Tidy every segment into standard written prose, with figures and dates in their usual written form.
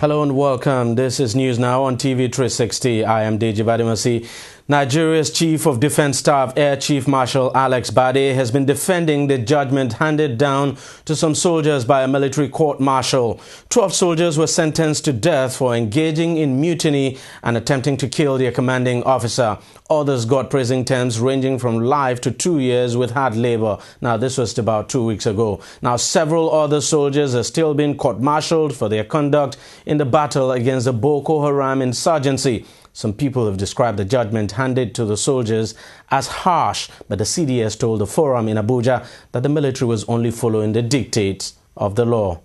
Hello and welcome. This is News Now on TV360. I am Deji Badimasi. Nigeria's Chief of Defense Staff, Air Chief Marshal Alex Bade, has been defending the judgment handed down to some soldiers by a military court-martial. 12 soldiers were sentenced to death for engaging in mutiny and attempting to kill their commanding officer. Others got prison terms ranging from life to 2 years with hard labor. Now, this was about 2 weeks ago. Now, several other soldiers are still being court-martialed for their conduct in the battle against the Boko Haram insurgency. Some people have described the judgment handed to the soldiers as harsh, but the CDS told the forum in Abuja that the military was only following the dictates of the law.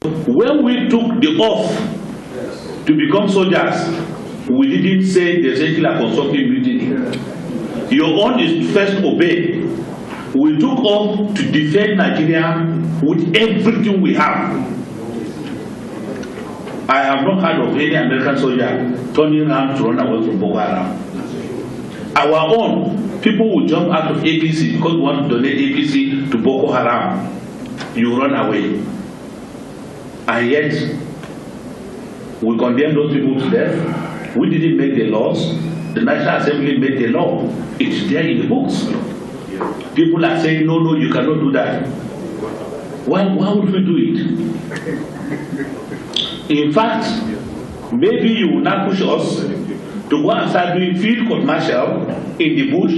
When we took the oath to become soldiers, we didn't say there's anything like constructive mutiny. Your own is to first obey. We took oath to defend Nigeria with everything we have. I have not heard of any American soldier turning around to run away from Boko Haram. Our own people will jump out of APC because we want to donate APC to Boko Haram. You run away. And yet, we condemn those people to death. We didn't make the laws. The National Assembly made the law. It's there in the books. People are saying, no, you cannot do that. Why would we do it? In fact, maybe you will not push us to go and start doing field court-martial in the bush.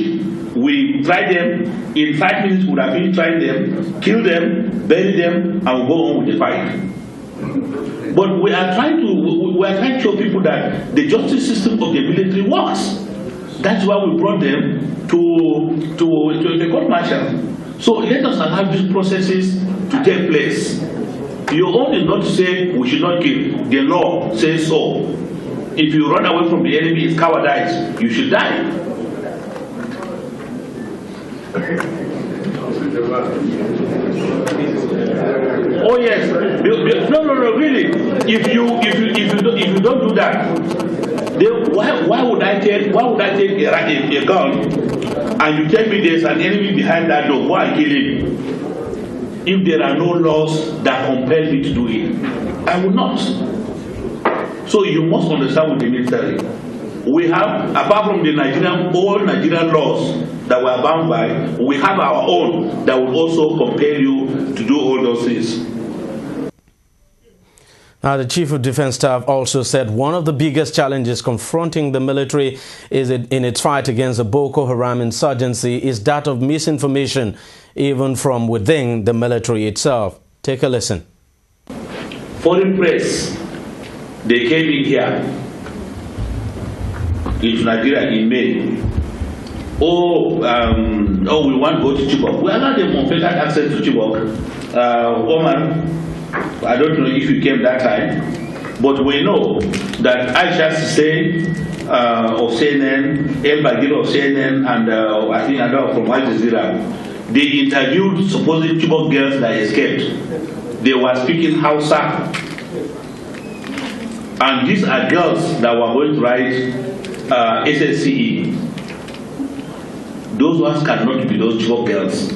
We try them. In 5 minutes, we would have been trying them, kill them, bury them, and we'll go on with the fight. But we are trying to show people that the justice system of the military works. That's why we brought them to the court-martial. So let us allow these processes to take place. Your own is not to say we should not kill. The law says so. If you run away from the enemy, it's cowardice. You should die. Oh yes. No, really. If you don't do that, then why would I take a gun and you tell me there's an enemy behind that door? Go and kill him. If there are no laws that compel me to do it, I will not. So you must understand with the military. We have, apart from the all Nigerian laws that we are bound by, we have our own that will also compel you to do all those things. Now, the Chief of Defense Staff also said one of the biggest challenges confronting the military is in its fight against the Boko Haram insurgency is that of misinformation, even from within the military itself. Take a listen. Foreign press, they came in here into Nigeria in May. We want to go to Chibok. We allowed them unfettered access to Chibok. Oman, I don't know if you came that time, but we know that Aisha Sise of CNN, El Bagir of CNN, and I think another from Al Jazeera, they interviewed supposed Chibok girls that escaped. They were speaking Hausa. And these are girls that were going to write SSCE. Those ones cannot be those Chibok girls.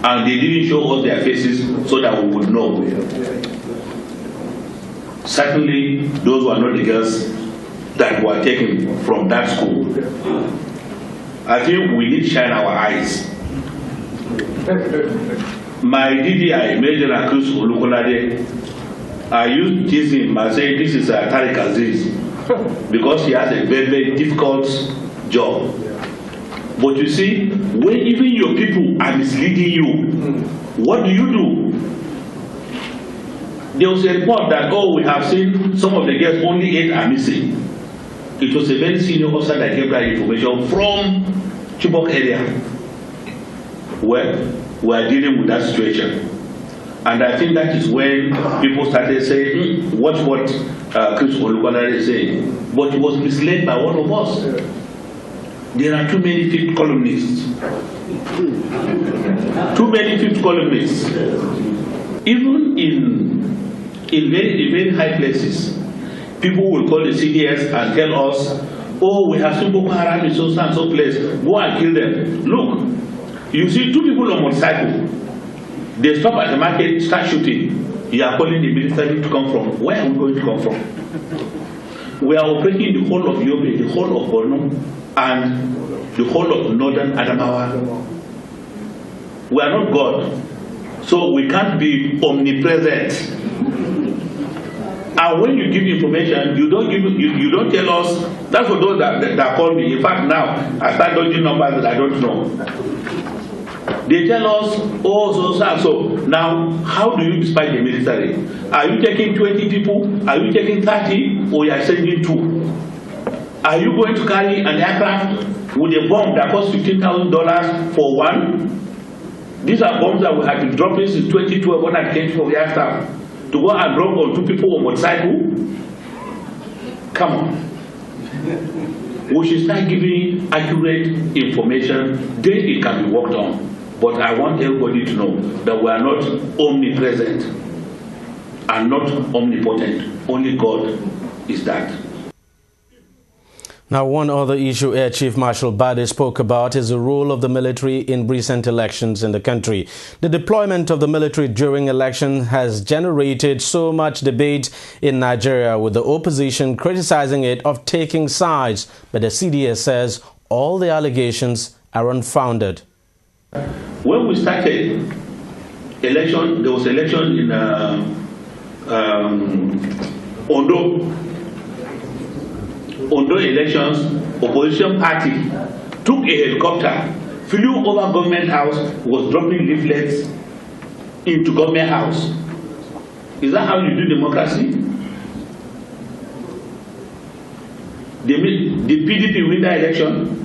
And they didn't show us their faces so that we would know. Certainly, those were not the girls that were taken from that school. I think we need to shine our eyes. My DDI, Major Akus Olukolade, I used to tease him by saying this is a Tariq Aziz because he has a very, very difficult job. But you see, when even your people are misleading you, what do? There was a report that, we have seen some of the girls, only 8 are missing. It was a very senior officer that gave that information from Chibok area. Well, we are dealing with that situation. And I think that is when people started saying, watch what Chris Olukolade is saying. But he was misled by one of us. There are too many fifth columnists. Too many fifth columnists. Even in very high places, people will call the CDS and tell us, we have seen Boko Haram in so and so place. Go and kill them. Look, you see 2 people on motorcycle. They stop at the market, start shooting. You are calling the military to come from. Where are we going to come from? We are operating the whole of Yobe, the whole of Borno, and the whole of northern Adamawa. We are not God, so we can't be omnipresent. And when you give information, you don't tell us. That's for those that call me. In fact, now I start dodging numbers that I don't know. They tell us, oh, so. Now, how do you dispatch the military? Are you taking 20 people? Are you taking 30? Or you are sending 2? Are you going to carry an aircraft with a bomb that costs $15,000 for one? These are bombs that we have been dropping since 2012 when I came from the air staff. To go and drop on 2 people on motorcycle? Come on. We should start giving accurate information, then it can be worked on. But I want everybody to know that we are not omnipresent and not omnipotent. Only God is that. Now, one other issue Air Chief Marshal Bade spoke about is the role of the military in recent elections in the country. The deployment of the military during election has generated so much debate in Nigeria, with the opposition criticizing it of taking sides. But the CDS says all the allegations are unfounded. When we started election, there was election in Ondo elections. Opposition party took a helicopter, flew over government house, was dropping leaflets into government house. Is that how you do democracy? Did PDP win that election?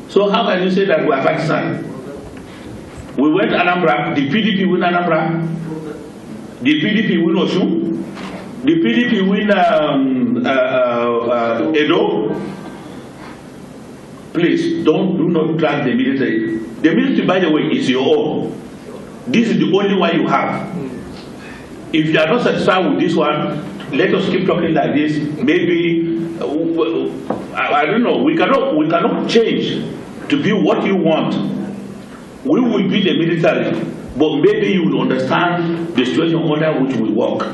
So how can you say that we are partisan? We went Anambra. Did PDP win Anambra? Did PDP win Osun? Did PDP win Edo? Please, do not drag the military. The military, by the way, is your own. This is the only one you have. If you are not satisfied with this one, let us keep talking like this. Maybe I don't know. We cannot change to be what you want. We will be the military, but maybe you will understand the situation under which we work.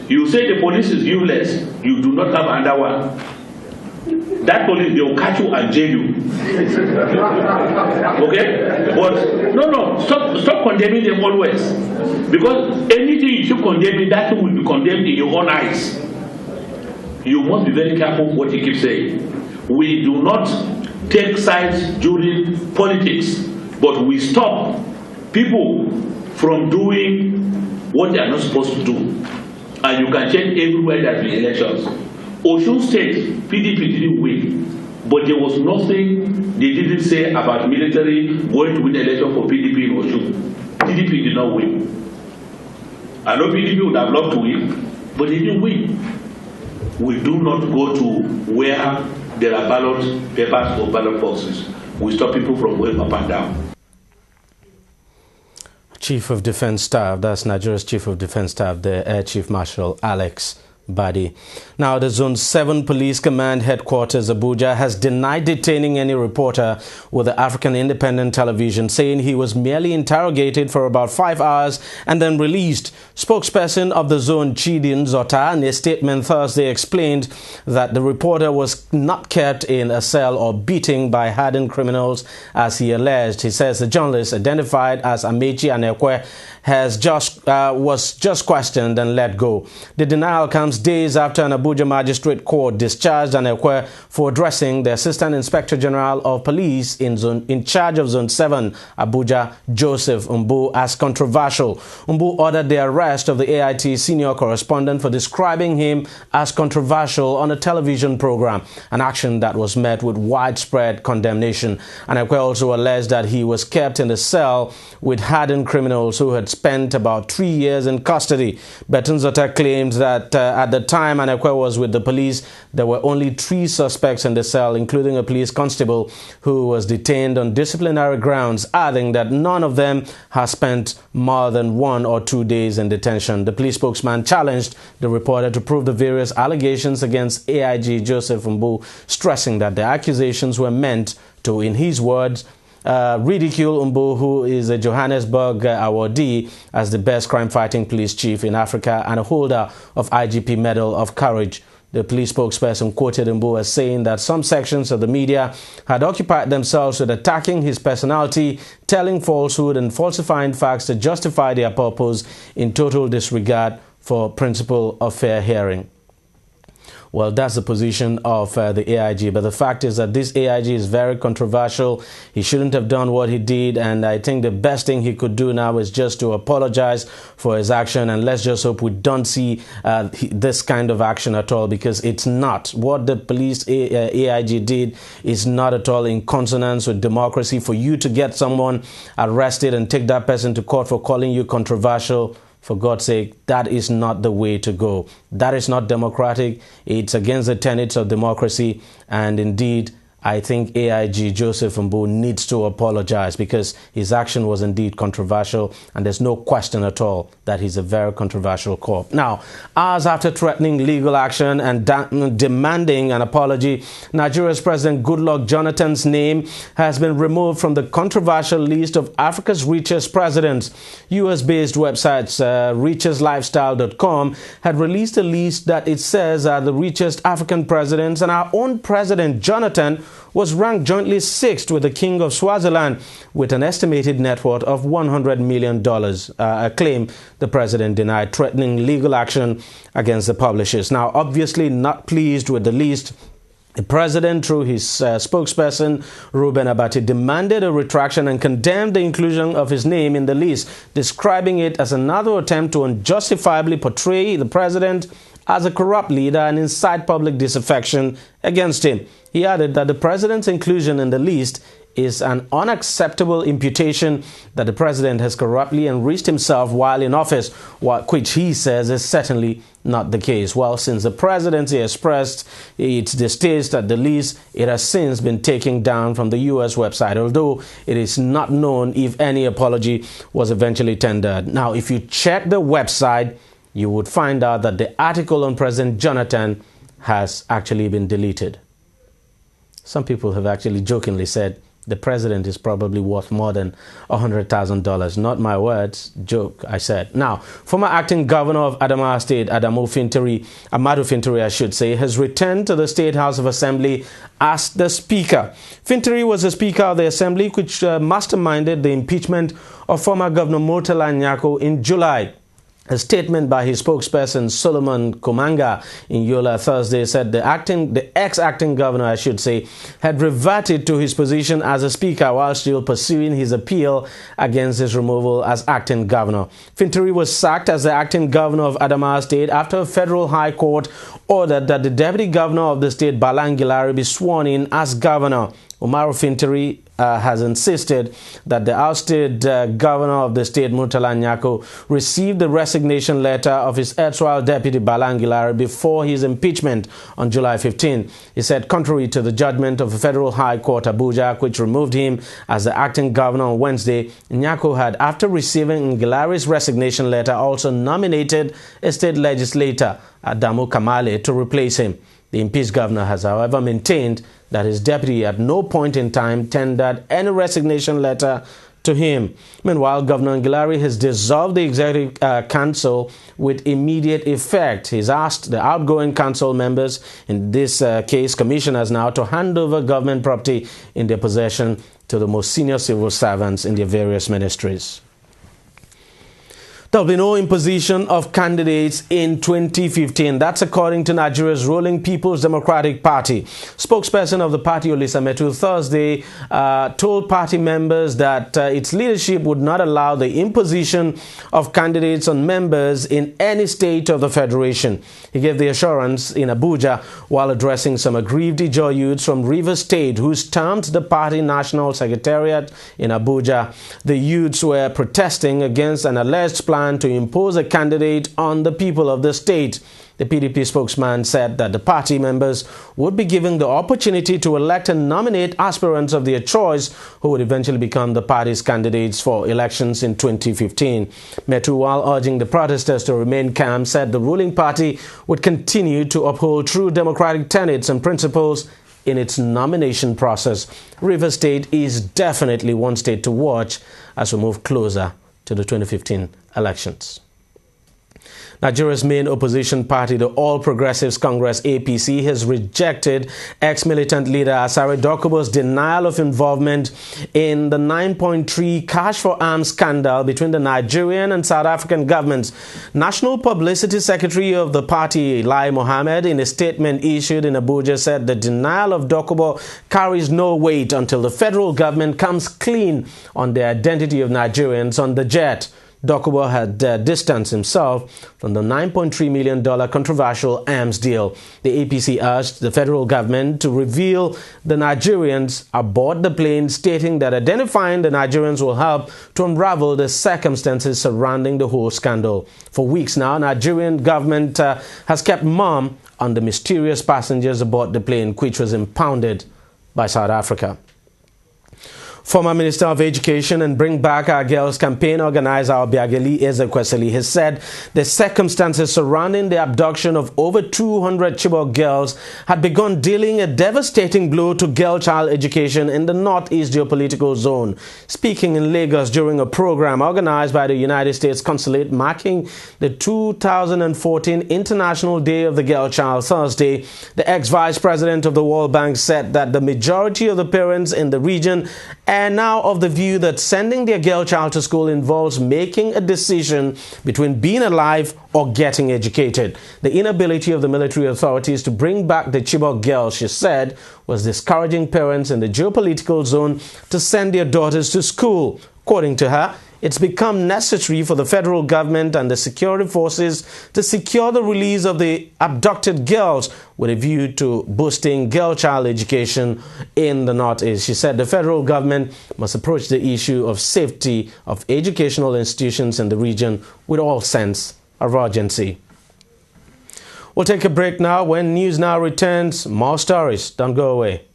You say the police is useless. You do not have another one. That police, they will catch you and jail you. Okay? But no. Stop condemning them always. Because anything you should condemn, that will be condemned in your own eyes. You must be very careful what you keep saying. We do not take sides during politics, but we stop people from doing what they are not supposed to do. And you can check everywhere that the elections. Osun State, PDP didn't win, but there was nothing they didn't say about military going to win the election for PDP in Osun. PDP did not win. I know PDP would have loved to win, but they didn't win. We do not go to where there are ballot papers or ballot boxes. We stop people from going up and down. Chief of Defense Staff, that's Nigeria's Chief of Defense Staff, the Air Chief Marshal Alex Bade. Now, the Zone 7 Police Command Headquarters, Abuja, has denied detaining any reporter with the African Independent Television, saying he was merely interrogated for about 5 hours and then released. Spokesperson of the zone, Chidin Zota, in a statement Thursday explained that the reporter was not kept in a cell or beaten by hardened criminals, as he alleged. He says the journalist, identified as Amechi Anekwe, was just questioned and let go. The denial comes days after an Abuja Magistrate Court discharged Anekwe for addressing the Assistant Inspector General of Police in charge of Zone 7, Abuja, Joseph Umbu, as controversial. Umbu ordered the arrest of the AIT senior correspondent for describing him as controversial on a television program, an action that was met with widespread condemnation. Anekwe also alleged that he was kept in a cell with hardened criminals who had spent about 3 years in custody. Betunzota claimed that at the time Anekwe was with the police, there were only 3 suspects in the cell, including a police constable who was detained on disciplinary grounds, adding that none of them has spent more than 1 or 2 days in detention. The police spokesman challenged the reporter to prove the various allegations against AIG Joseph Umbu, stressing that the accusations were meant to, in his words, ridicule Umbu, who is a Johannesburg awardee as the best crime-fighting police chief in Africa and a holder of IGP Medal of Courage. The police spokesperson quoted Umbu as saying that some sections of the media had occupied themselves with attacking his personality, telling falsehood and falsifying facts to justify their purpose in total disregard for principle of fair hearing. Well, that's the position of the AIG. But the fact is that this AIG is very controversial. He shouldn't have done what he did. And I think the best thing he could do now is just to apologize for his action. And let's just hope we don't see this kind of action at all, because it's not. What the police AIG did is not at all in consonance with democracy. For you to get someone arrested and take that person to court for calling you controversial, for God's sake, that is not the way to go. That is not democratic. It's against the tenets of democracy. And indeed, I think AIG Joseph Umbu needs to apologize, because his action was indeed controversial, and there's no question at all that he's a very controversial cop. Now, hours after threatening legal action and demanding an apology, Nigeria's President Goodluck Jonathan's name has been removed from the controversial list of Africa's richest presidents. US-based websites richeslifestyle.com had released a list that it says are the richest African presidents, and our own President Jonathan was ranked jointly 6th with the King of Swaziland with an estimated net worth of $100 million, a claim the president denied, threatening legal action against the publishers. Now, obviously not pleased with the list, the president, through his spokesperson, Ruben Abati, demanded a retraction and condemned the inclusion of his name in the list, describing it as another attempt to unjustifiably portray the president as a corrupt leader and incite public disaffection against him. He added that the president's inclusion in the list is an unacceptable imputation that the president has corruptly enriched himself while in office, which he says is certainly not the case. Well, since the presidency expressed its distaste at the list, it has since been taken down from the U.S. website, although it is not known if any apology was eventually tendered. Now, if you check the website, you would find out that the article on President Jonathan has actually been deleted. Some people have actually jokingly said the president is probably worth more than $100,000. Not my words, joke, I said. Now, former acting governor of Adamawa State, Amadu Fintiri, I should say, has returned to the State House of Assembly as the Speaker. Fintiri was the Speaker of the Assembly, which masterminded the impeachment of former Governor Murtala Nyako in July. A statement by his spokesperson Solomon Komanga in Yola Thursday said the ex-acting governor, I should say, had reverted to his position as a speaker while still pursuing his appeal against his removal as acting governor. Fintiri was sacked as the acting governor of Adamawa State after a federal high court ordered that the deputy governor of the state, Balangilari, be sworn in as governor. Umaru Fintiri has insisted that the ousted governor of the state, Murtala Nyako, received the resignation letter of his erstwhile deputy Balangilari before his impeachment on July 15. He said, contrary to the judgment of the Federal High Court, Abuja, which removed him as the acting governor on Wednesday, Nyako had, after receiving Ngilari's resignation letter, also nominated a state legislator, Adamu Kamale, to replace him. The impeached governor has, however, maintained that his deputy at no point in time tendered any resignation letter to him. Meanwhile, Governor Ngilari has dissolved the Executive Council with immediate effect. He's asked the outgoing council members, in this case commissioners now, to hand over government property in their possession to the most senior civil servants in their various ministries. There will be no imposition of candidates in 2015. That's according to Nigeria's ruling People's Democratic Party. Spokesperson of the party, Olisa Metu, Thursday told party members that its leadership would not allow the imposition of candidates on members in any state of the federation. He gave the assurance in Abuja while addressing some aggrieved Ijaw youths from Rivers State who stormed the party national secretariat in Abuja. The youths were protesting against an alleged plan to impose a candidate on the people of the state. The PDP spokesman said that the party members would be given the opportunity to elect and nominate aspirants of their choice who would eventually become the party's candidates for elections in 2015. Metu, while urging the protesters to remain calm, said the ruling party would continue to uphold true democratic tenets and principles in its nomination process. Rivers State is definitely one state to watch as we move closer to the 2015 elections. Nigeria's main opposition party, the All Progressives Congress (APC), has rejected ex-militant leader Asare Dokubo's denial of involvement in the 9.3 cash for arms scandal between the Nigerian and South African governments. National Publicity Secretary of the party, Lai Mohammed, in a statement issued in Abuja, said the denial of Dokubo carries no weight until the federal government comes clean on the identity of Nigerians on the jet. Dokubo had distanced himself from the $9.3 million controversial arms deal. The APC urged the federal government to reveal the Nigerians aboard the plane, stating that identifying the Nigerians will help to unravel the circumstances surrounding the whole scandal. For weeks now, Nigerian government has kept mum on the mysterious passengers aboard the plane, which was impounded by South Africa. Former Minister of Education and Bring Back Our Girls campaign organizer Obiageli Ezekwesili has said the circumstances surrounding the abduction of over 200 Chibok girls had begun dealing a devastating blow to girl child education in the Northeast geopolitical zone. Speaking in Lagos during a program organized by the United States Consulate marking the 2014 International Day of the Girl Child Thursday, the ex-vice president of the World Bank said that the majority of the parents in the region and now of the view that sending their girl child to school involves making a decision between being alive or getting educated. The inability of the military authorities to bring back the Chibok girls, she said, was discouraging parents in the geopolitical zone to send their daughters to school. According to her, it's become necessary for the federal government and the security forces to secure the release of the abducted girls with a view to boosting girl child education in the Northeast. She said the federal government must approach the issue of safety of educational institutions in the region with all sense of urgency. We'll take a break now. When News Now returns, more stories. Don't go away.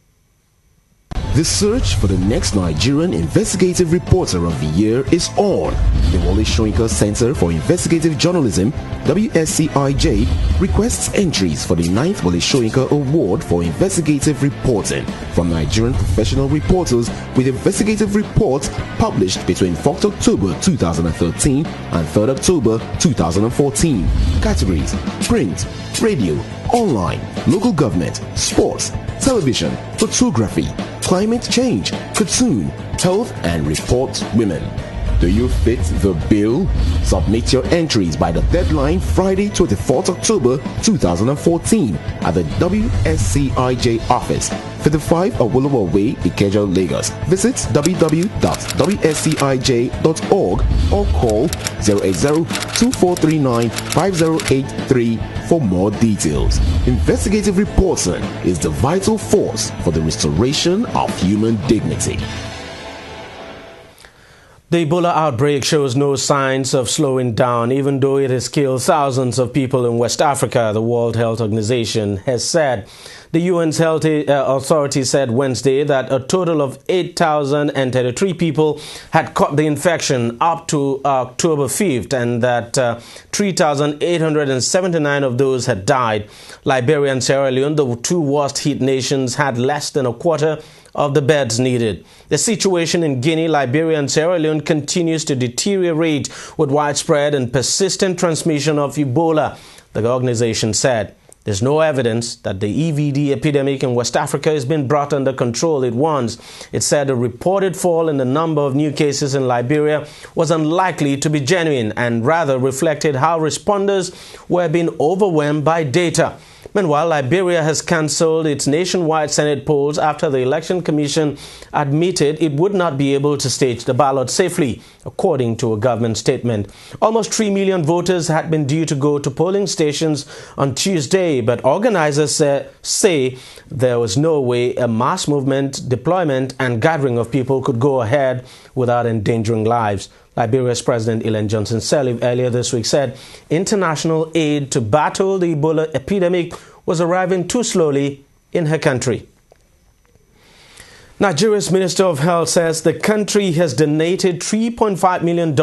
The search for the next Nigerian Investigative Reporter of the Year is on. The Wole Soyinka Center for Investigative Journalism, WSCIJ, requests entries for the 9th Wole Soyinka Award for Investigative Reporting from Nigerian professional reporters with investigative reports published between 4th October 2013 and 3rd October 2014. Categories: print, radio, online, local government, sports, television, photography, climate change, cartoon, health, and report women. Do you fit the bill? Submit your entries by the deadline Friday, 24th October 2014 at the WSCIJ office, 55 Awolowo Way, Ikeja, Lagos. Visit www.wscij.org or call 080-2439-5083 for more details. Investigative reporting is the vital force for the restoration of human dignity. The Ebola outbreak shows no signs of slowing down, even though it has killed thousands of people in West Africa, the World Health Organization has said. The UN's health authority said Wednesday that a total of 8,033 people had caught the infection up to October 5th and that 3,879 of those had died. Liberia and Sierra Leone, the two worst hit nations, had less than a quarter of the beds needed. The situation in Guinea, Liberia and Sierra Leone continues to deteriorate with widespread and persistent transmission of Ebola, the organization said. There's no evidence that the EVD epidemic in West Africa has been brought under control at once. It said a reported fall in the number of new cases in Liberia was unlikely to be genuine and rather reflected how responders were being overwhelmed by data. Meanwhile, Liberia has cancelled its nationwide Senate polls after the Election Commission admitted it would not be able to stage the ballot safely, according to a government statement. Almost 3 million voters had been due to go to polling stations on Tuesday, but organizers say there was no way a mass movement, deployment, and gathering of people could go ahead without endangering lives. Liberia's President Ellen Johnson Sirleaf earlier this week said international aid to battle the Ebola epidemic was arriving too slowly in her country. Nigeria's Minister of Health says the country has donated $3.5 million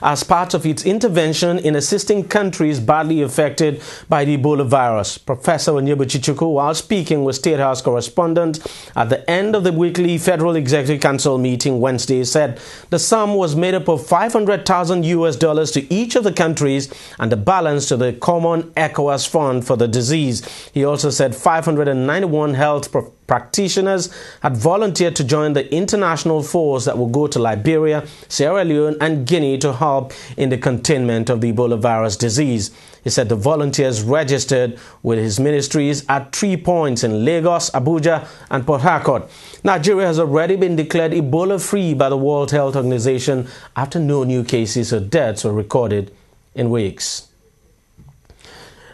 as part of its intervention in assisting countries badly affected by the Ebola virus. Professor Onyebuchichukwu, while speaking with State House correspondent at the end of the weekly Federal Executive Council meeting Wednesday, said the sum was made up of $500,000 to each of the countries and the balance to the common ECOWAS fund for the disease. He also said 591 health practitioners had volunteered to join the international force that will go to Liberia, Sierra Leone and Guinea to help in the containment of the Ebola virus disease. He said the volunteers registered with his ministries at 3 points in Lagos, Abuja and Port Harcourt. Nigeria has already been declared Ebola-free by the World Health Organization after no new cases or deaths were recorded in weeks.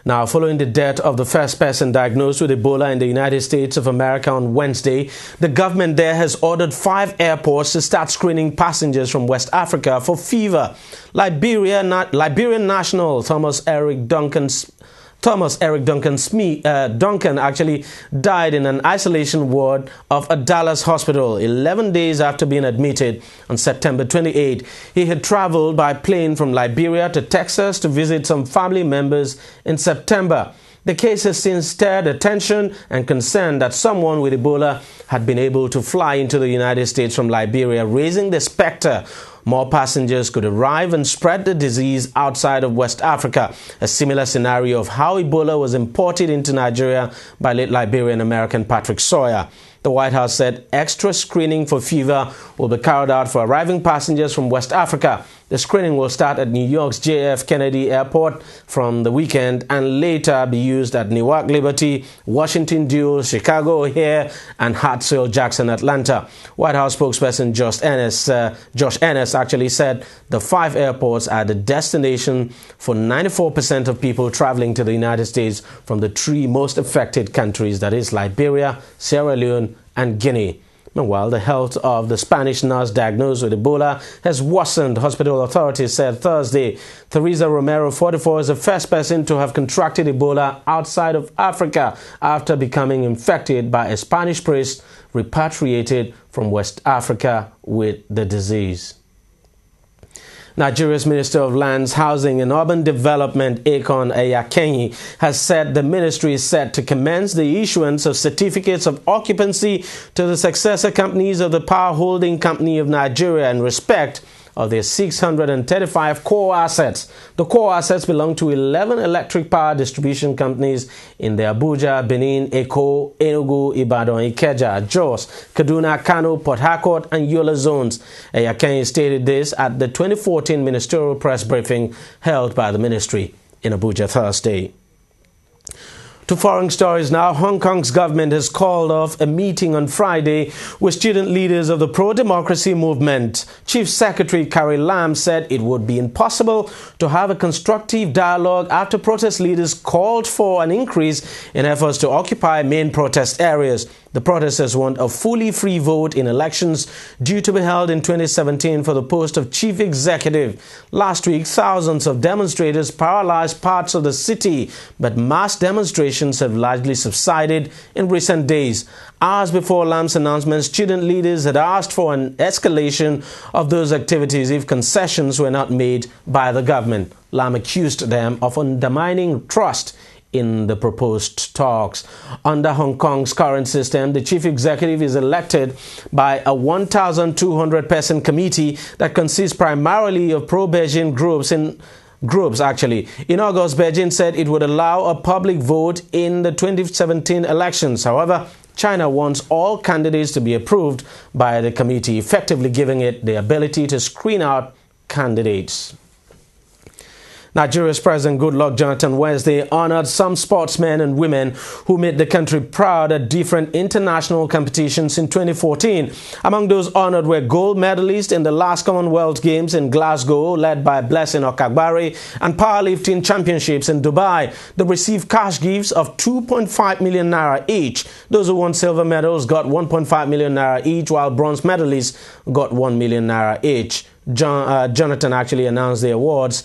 Now, following the death of the first person diagnosed with Ebola in the United States of America on Wednesday, the government there has ordered 5 airports to start screening passengers from West Africa for fever. Liberian national Thomas Eric Duncan actually died in an isolation ward of a Dallas hospital 11 days after being admitted on September 28. He had traveled by plane from Liberia to Texas to visit some family members in September. The case has since stirred attention and concern that someone with Ebola had been able to fly into the United States from Liberia, raising the specter more passengers could arrive and spread the disease outside of West Africa, a similar scenario of how Ebola was imported into Nigeria by late Liberian American Patrick Sawyer. The White House said extra screening for fever will be carried out for arriving passengers from West Africa. The screening will start at New York's JF Kennedy Airport from the weekend and later be used at Newark Liberty, Washington Dulles, Chicago O'Hare and Hartsfield Jackson, Atlanta. White House spokesperson Josh Ennis actually said the 5 airports are the destination for 94% of people traveling to the United States from the 3 most affected countries, that is Liberia, Sierra Leone and Guinea. Meanwhile, the health of the Spanish nurse diagnosed with Ebola has worsened, hospital authorities said Thursday. Teresa Romero, 44, is the first person to have contracted Ebola outside of Africa after becoming infected by a Spanish priest repatriated from West Africa with the disease. Nigeria's Minister of Lands, Housing and Urban Development, Akon Ayakenyi, has said the ministry is set to commence the issuance of certificates of occupancy to the successor companies of the Power Holding Company of Nigeria in respect of their 635 core assets. The core assets belong to 11 electric power distribution companies in the Abuja, Benin, Eko, Enugu, Ibadan, Ikeja, Jos, Kaduna, Kano, Port Harcourt and Yola zones. Ayakenyi stated this at the 2014 ministerial press briefing held by the ministry in Abuja Thursday. To foreign stories now, Hong Kong's government has called off a meeting on Friday with student leaders of the pro-democracy movement. Chief Secretary Carrie Lam said it would be impossible to have a constructive dialogue after protest leaders called for an increase in efforts to occupy main protest areas. The protesters want a fully free vote in elections due to be held in 2017 for the post of chief executive. Last week, thousands of demonstrators paralyzed parts of the city, but mass demonstrations have largely subsided in recent days. Hours before Lam's announcement, student leaders had asked for an escalation of those activities if concessions were not made by the government. Lam accused them of undermining trust in the proposed talks. Under Hong Kong's current system, the chief executive is elected by a 1,200-person committee that consists primarily of pro-Beijing groups. In August, Beijing said it would allow a public vote in the 2017 elections. However, China wants all candidates to be approved by the committee, effectively giving it the ability to screen out candidates. Nigeria's President Goodluck Jonathan Wednesday honored some sportsmen and women who made the country proud at different international competitions in 2014. Among those honored were gold medalists in the last Commonwealth Games in Glasgow, led by Blessing Okagbare, and powerlifting championships in Dubai. They received cash gifts of 2.5 million naira each. Those who won silver medals got 1.5 million naira each, while bronze medalists got 1 million naira each. Jonathan actually announced the awards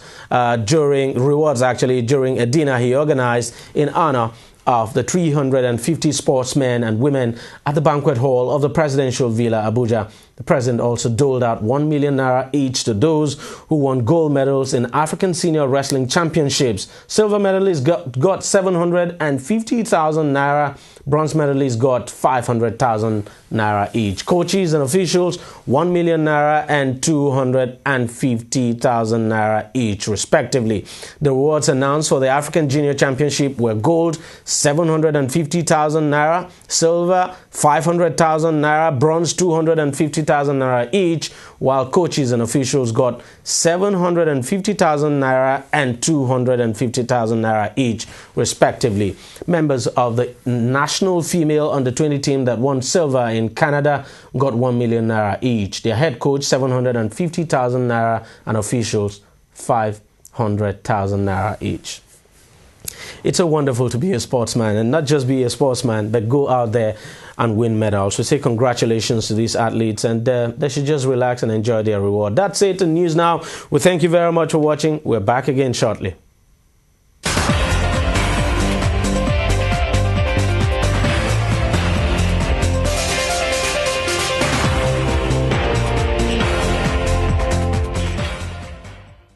during a dinner he organized in honor of the 350 sportsmen and women at the banquet hall of the Presidential Villa, Abuja. The president also doled out 1 million naira each to those who won gold medals in African Senior Wrestling Championships. Silver medalists got 750,000 naira. Bronze medalists got 500,000 naira each. Coaches and officials 1 million naira and 250,000 naira each, respectively. The rewards announced for the African Junior Championship were gold 750,000 naira, silver 500,000 naira, bronze 250,000 naira each, while coaches and officials got 750,000 naira and 250,000 naira each, respectively. Members of the national female under-20 team that won silver in Canada got 1 million naira each. Their head coach 750,000 naira and officials 500,000 naira each. It's so wonderful to be a sportsman, and not just be a sportsman, but go out there and win medals. So say congratulations to these athletes, and they should just relax and enjoy their reward. That's it in News Now. We thank you very much for watching. We're back again shortly.